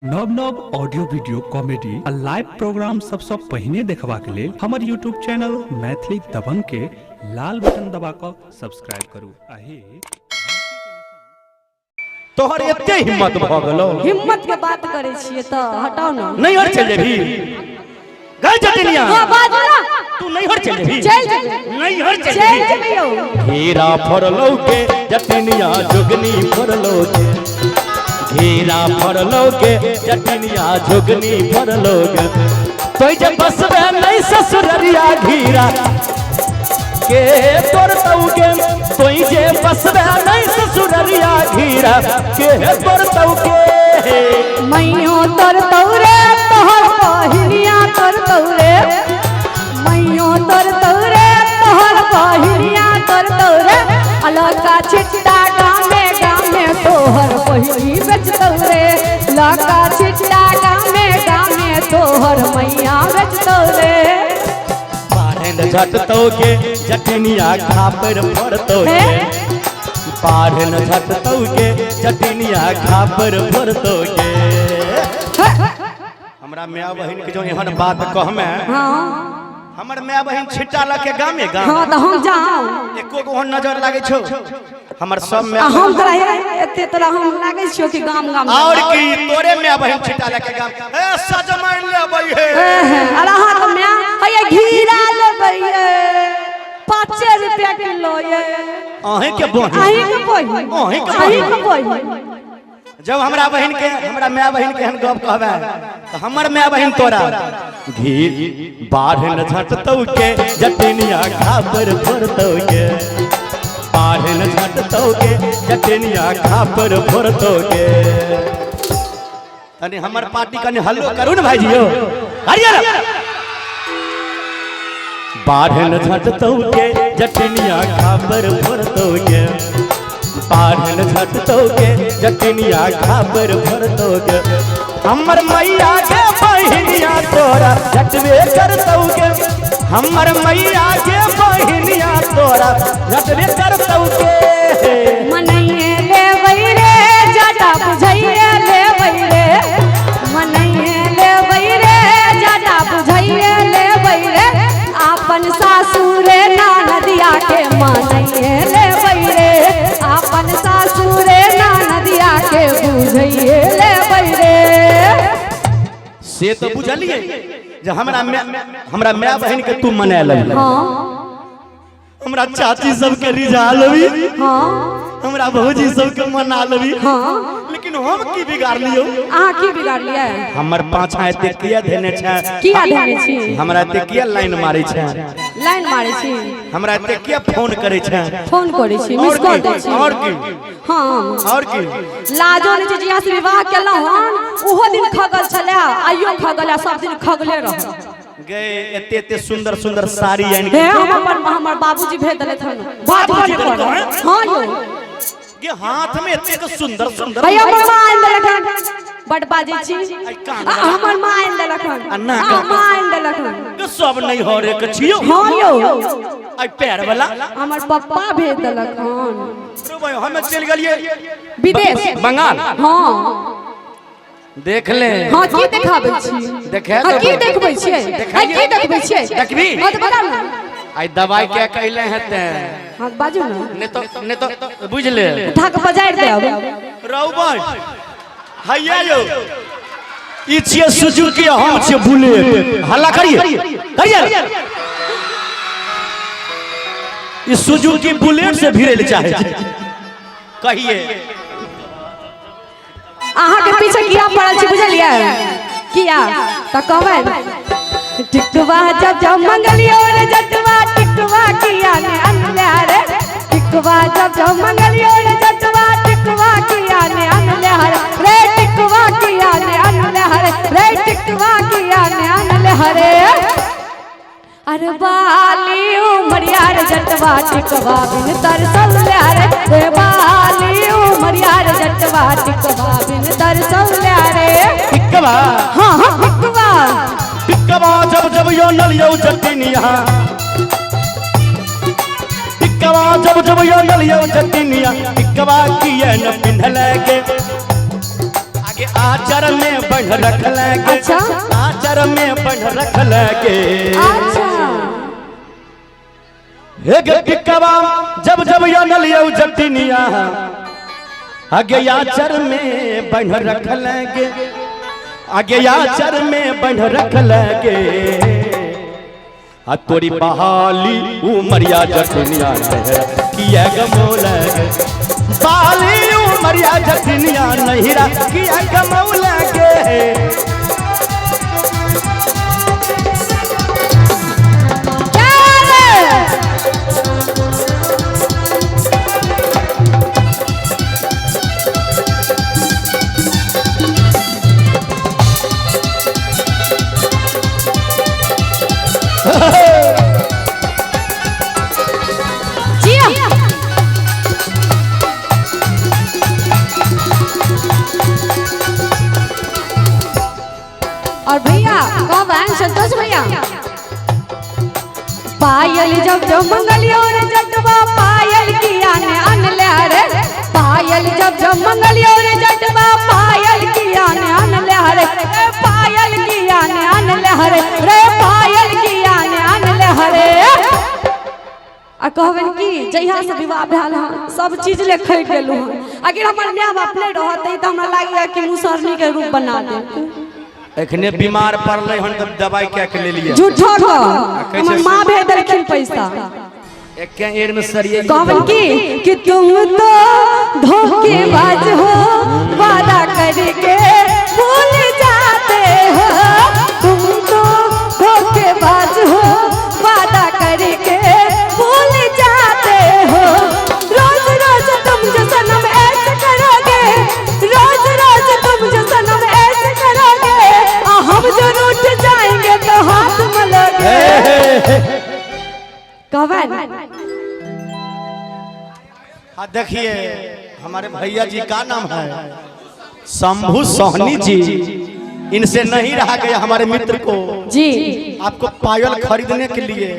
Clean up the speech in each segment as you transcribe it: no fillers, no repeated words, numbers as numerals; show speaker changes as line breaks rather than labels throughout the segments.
नव नव audio video comedy आ live programme सबसे पहले देखबा के लिए हमर यूट्यूब चैनल मैथिली दबंग के लाल बटन दबा कर सब्सक्राइब करू।
तोहर एते हिम्मत भ गेलो,
हिम्मत के बात करे छिए त हटाओ ना।
नहीं हट चल जेबी गई जटिनिया।
हां बाजू ना,
तू नहीं हट चल जेबी,
चल चल
नहीं हट चल
चल
जेबी।
चलियो
घेरा फरलो के जटिनिया जोगनी फरलो के, घेरा फरलो के जटिनिया जोगनी फरलो के। तो जब बसबे नहीं ससुररिया घेरा के तोर तौके, तो जे बसबे नहीं ससुररिया घेरा के तोर तौके।
मैयो तोर तौरे तोहर पहिलिया तोर तौरे, मैयो तोर तौरे तोहर पहिलिया तोर तौरे। अलका छिट्टा गामे गामे तोहर पहिली बेच तौरे, लका छिट्टा गामे गामे तोहर मैया बेच तौरे।
झटतो के जटिनिया खापर भरतो के, पारन झटतो के जटिनिया खापर भरतो के। हमरा माय बहिन के जो एहन बात कहमे,
हां
हमर माय बहिन छिट्टा ल के गामे गाम।
हां त हम जाओ
एको गो नजर लागे छौ हमर सब में।
हम तोरा एते तोरा हम लागे छियो कि गाम गाम
और की तोरे माय बहिन छिट्टा ल के गाम ए सजमैन लेबै हे।
अरे हां त मैं हय घीरा लेबै ये 5 रुपया किलो ये।
अहे के बहिन,
अही के बहिन, अही के बहिन।
जब हमरा बहिन के, हमरा माय बहिन के हन गप कहबे तो हमर माय बहिन तोरा घी बाढ़न झटतौ के जटिनिया खापर भरतौ के, बाढ़न झटतौ के जटिनिया खापर भरतौ के। तनी हमर पार्टी कनी हल्लो करू न भाईजी यो, हरियर। बाढ़न झटतौ के जटिनिया खापर भरतौ के, बाढ़न झटतो के जटिनिया खापर भरतो के। हमर मैया के बहिनिया तोरा झटबे करतौ के, हमर मैया के बहिनिया तोरा झटबे करतौ के।
मनैये लेबै रे जाटा बुझैये लेबै रे, मनैये लेबै रे जाटा बुझैये लेबै रे। आपन सासुरे ननदिया के मनैये लेबै रे, आपन सासुरे ननदिया के बुझैये लेबै रे।
से तो बुझलिए जे हमरा माय बहिन के तू मना लबी,
हां
हमरा चाची सब के रिझा लबी,
हां
हमरा भौजी सब के मना लबी।
हां
लेकिन हम की बिगाड़ लियो?
अहाँ की बिगाड़ लिया?
हमर पाछा एते किया देने छै,
किया देने छी?
हमरा एते किया लाइन मारै छै,
लाइन मारै छी,
हमरा एते किया फोन करे छै,
फोन करै छी, मिस कॉल दै छी।
और की
हां
और की
लाजो नै छै जिया से विवाह केलौ हन ओहो दिन खगल छले, आइयो खगल है, सब दिन खगले रह
गए। एते एते सुंदर सुंदर साड़ी आइन
हे
के
हमर बाबूजी भेज देले थन बाबूजी कर। हां यो
के हाथ में एते के सुंदर सुंदर
भैया मामा आइन देलक हन, बड बाजे छी। हमर मां आइन देलक हन, मां आइन देलक हन
के सब नहीं हो रे के छियो।
हां यो
आई पैर वाला
हमर पप्पा भेज देलक हन
रुबै हम चल गेलिए
विदेश
बंगाल।
हां
देख ले।
हां की देखाबै छी?
देखे
हां की देखबै छियै? हां की देखबै छियै?
देखबी
हां त बता ना।
आई दवाई के कहले हेते
हां बाजू ना,
ने तो बुझ ले
उठा के बजाइर दे अब।
रौबै हैया यो ई छियै सुजुकी, हम छियै बुलेट। हल्ला करिए करिए। ई सुजुकी बुलेट से भिड़े ले चाहे छै, कहिए
अहाँ के पीछे किया पड़ल छी बुझलिए? किया त कहबै टिकवा जब जब मंगलियो रे जटवा टिकवा किया ने अनले रे, टिकवा जब जब मंगलियो रे जटवा टिकवा किया ने अनले रे, टिकवा किया ने अनले रे, टिकवा किया ने अनले रे। अरे बाली उमरिया रे जटवा टिकवा बिन तरसौले रे, बाली उमरिया रे जटवा टिकवा बिन तरसौले रे।
टिकवा
हां हां टिकवा
टिकवा जब जब यो नलियो जटिनिया, टिकवा जब जब यो नलियो जटिनिया, टिकवा किए न पिन्हले के। आगे आचर में बढ़ रख लगे।
अच्छा।
आचर में बढ़ रख लगे।
अच्छा
एक टिकवा जब जब नलियो जटिनिया आगे आचर में बढ़ रख लगे। आगे आचर में बढ़ रख लगे। आ तोरी बहाली उमरिया जटिनिया किया गमौल बाली उमरिया जटिनिया नहिरा किया गमौल गे।
और भैया कब आए संतोष भैया? पायल जब जब मंगलियो रे जटवा पायल किया ने अनले रे। पायल जब जब मंगलियो रे जटवा पायल किया ने अनले रे। पायल किया ने अनले रे। रे पायल किया ने अनले रे। आ कहबन की जहिया से विवाह भेल ह सब चीज ले खरीद गेलु ह। अगर हमर माय बाप नहीं रहते त हमरा लागया कि मुसरनी के रूप बना दे।
एखने बीमार पड़ले हन तब दवाई क्या के ले लिए।
झूठो को हमर मां भेज देलखिन पैसा।
एक के एर में सरिये
कहबन की कि तुम तो धोखेबाज हो वादा करके भूल जाते हो। तुम तो धोखेबाज हो वादा करके भूल जाते हो। रोज रोज तुम जो सनम ऐसे करोगे। रोज रोज तुम जो सनम ऐसे करोगे। हम जो रूठ जाएंगे तो हाथ मलोगे। कहबन
हाँ देखिए हमारे भैया जी का नाम है शंभू सोहनी जी। इनसे नहीं रहा गया हमारे मित्र को
जी
आपको पायल खरीदने के लिए।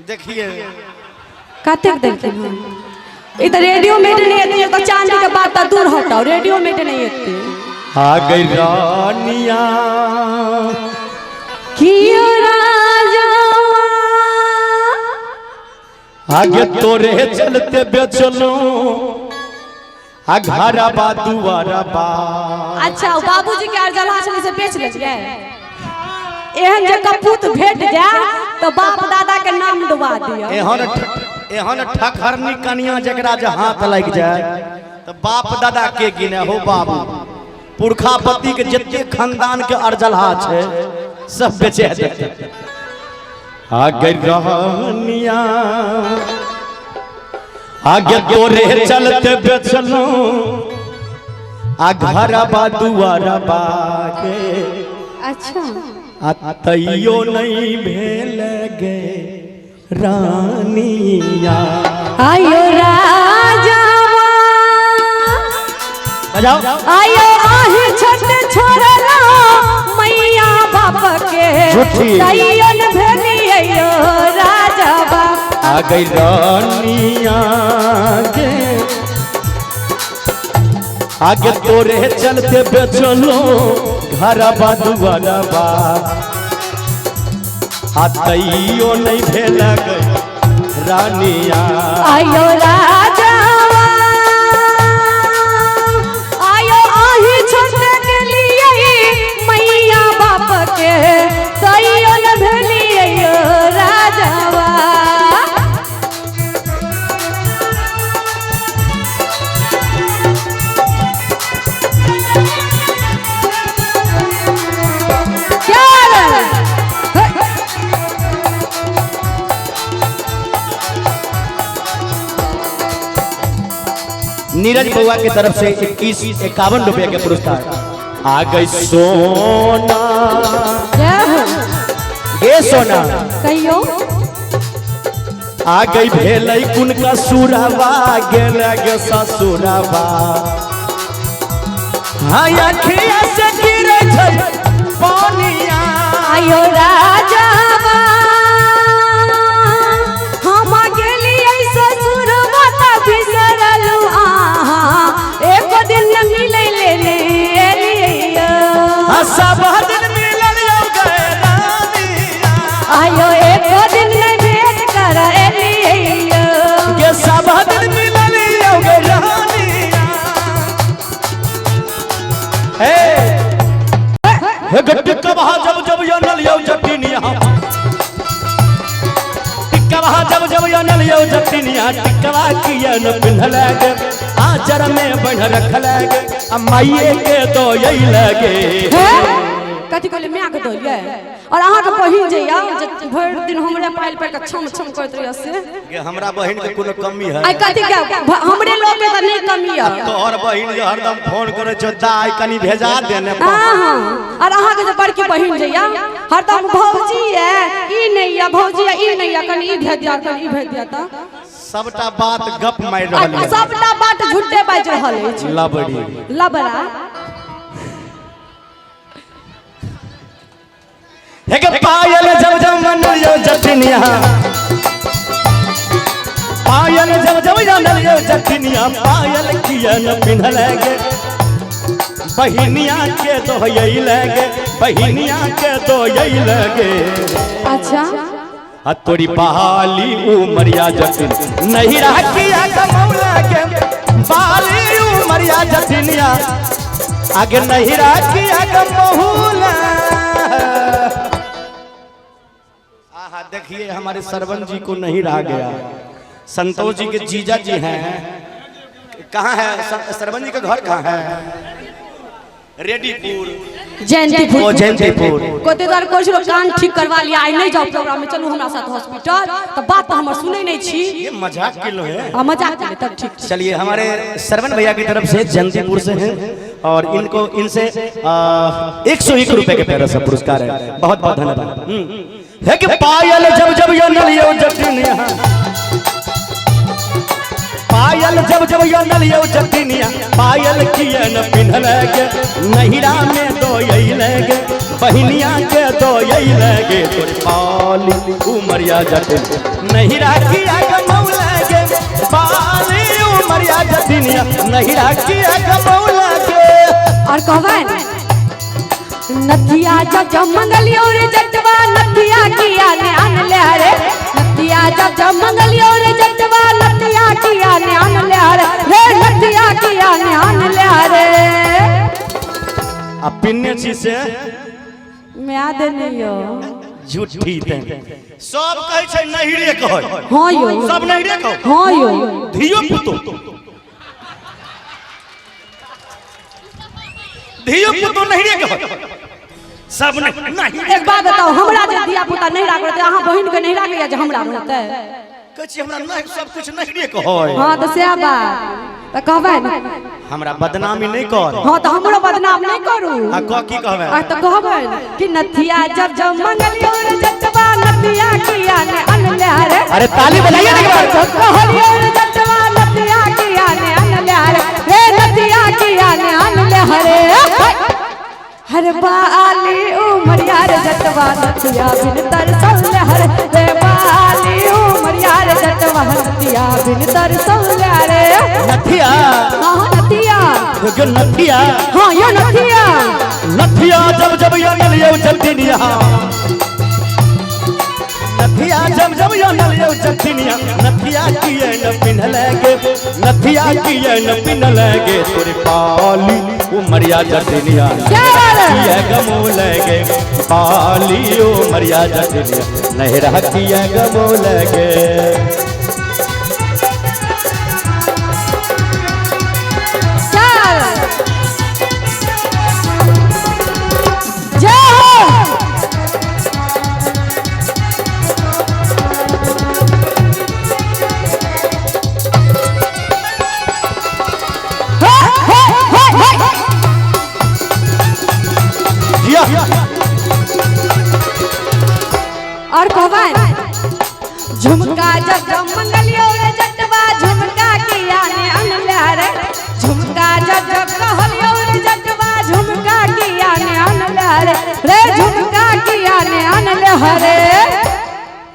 देखिए
कतेक देलखिन हम। इधर रेडियो में नहीं आती तो चांदी के बात दूर हटाओ। रेडियो में नहीं आती।
आ गई रानिया
कियो राजा
आगे तोरे चलते बेचलो आ घरा बा दुआरा बा।
अच्छा बाबूजी के अर्जला से बेच लेलिए। एहन जे कपूत भेट जाए तो बाप दादा के नाम डुबा दियो।
एहन ठखरनी कनिया जकरा जे हाथ लग जाए तो बाप दादा के गिने हो बाबू। पुरखा पति के जितने खानदान के अर्जलहा छे सब बेचे देते। आगे रहनिया आगे तोरे चलते बेचलो आ घरा बा दुआरा बागे।
अच्छा
तैयो नहीं भेल गे रानिया।
आयो राजा
बजाओ।
आयो आहे छोटे छोरला मैया बाप के। तैयो न भेली आयो राजा बाप।
आ गई रानिया गे आगे तोरे चलते बेचलो घरा बा दुआरा बा। आ तैयो नहीं भेल गई रानिया।
आयो राजा आयो आहे छोटे के लिए मैया बाप के। तैयो न भेली आयो राजा
नीरज बउआ की तरफ से 51 रुपए के पुरस्कार। आ गई सोना ए सोना
कहियो
आ गई भेलै कुन का सुरावा गेल गे ससुरावा। हाँ अखिया से गिरे छै पानिया।
आयो राजा हम गेलियै ससुरवा त बिसरलु। एक दिन मिलै ले
सब दिन मिलन यो गए रानिया
आयो एक दिन नहीं भेंट कर एलियो
के सब दिन मिलन यो गए रानिया हे टिकवा जब जब यो नलियो जटिनिया टिकवा जब जब यो नलियो जटिनिया टिकवा किया न पिन्हलगे आचर में बन रखलगे माइए के तो यही लगे
कथी कहले मैं के दोलिए और अहाँ के बहिन जइया भर दिन हमरे पाइल पे छम छम करत रहिया से
के हमरा बहिन के कोनो कमी है
आई कथी के हमरे लोग के त नहीं कमी है
तोहर बहिन जे हरदम फोन करे छ दाई कनी भेजा देने
हां और अहाँ के जो बड़की बहिन जइया हरदम भौजी है ई नहीं है भौजी है ई नहीं है कनी ई भेज दिया कनी ई भेज दिया त
सबटा बात गप मार रहल है
सबटा बात झूठे बाज रहल है
लबड़ी
लबड़ा
हे के पायल जब जब मनलियो जटिनिया पायल जब जब मनलियो जटिनिया पायल किया न पिन्हलगे बहिनिया के तो यही लगे बहिनिया के तो यही लगे
अच्छा
तोरी बहाली उमरिया जटिन नहीं रह किया कमौला के बाली उमरिया जटिनिया आगे नहीं रह किया कमौला देखिए हमारे सरवन जी को नहीं रहा गया संतोष जी के जीजा जी हैं कहाँ है सरवन जी का घर कहाँ है रेडीपुर जयंतीपुर
कोतेदार कोच लोग कान ठीक करवा लिया आई नहीं जाओ प्रोग्राम में चलू हमरा साथ हॉस्पिटल तो बात तो हमर सुनै नहीं छी
ये मजाक के लो है
मजाक के तब ठीक
चलिए हमारे सरवन भैया की तरफ से जयंतीपुर से हैं और इनको इनसे 101 रुपए के पैसा पुरस्कार है बहुत बहुत धन्यवाद है कि पायल जब जब यो नलियो जटिनिया पायल जब जब यो नलियो जटिनिया पायल किया न पिन्हलगे नहिरा में तो यही लगे बहिनिया के तो यही लगे तोरे पाली उमरिया जटिन नहिरा किया गमौलगे पाली उमरिया जटिनिया नहिरा किया गमौलगे
और कहबन नथिया जब मंगलियो रे जटवा नथिया किया ने आन ले रे नथिया जब मंगलियो रे जटवा नथिया किया ने आन ले रे नथिया किया ने आन ले रे
अब पिन्ने छी से
मैं याद नहीं हो
झूठी ते सब कहै छै नहिरे कहै
हां यो
सब नहिरे कहै
हां यो
धियो पुतो नहिरे कहै सब नहीं
एक बात बताओ हमरा जे दिया पुता नहीं राख रहते अहाँ बहिन के नहीं राखिया जे हमरा रहते
कछि हमरा नहीं सब कुछ नहिरे कहै
हां तो से बात त कहबन
हमरा बदनामी नहीं कर
हां तो हमरो बदनाम नहीं करू
आ क की कहबे
आ तो कहबन कि नथिया जब मंगलियो रे जटवा नथिया किया ने अन ले रे
अरे ताली बजाइए ना एक बार
कहलियो रे जटवा नथिया किया ने अन ले रे नथिया किया ने अन ले रे हर बाली उमरिया रे जटवा नथिया बिन तरसल रे बाली उमरिया रे जटवा नथिया बिन तरसल रे
नथिया
हां नथिया
यो नथिया
हां यो नथिया
नथिया जब जब यो नलियो जटिनिया नथिया जब जब यो नलियो जटिनिया नथिया किए न पिन्हलगे नथिया किए न पिन्हलगे तोरे पाली उमरिया जटिनिया किए गमौलगे पाली उमरिया जटिनिया नहीं रह किए गमौलगे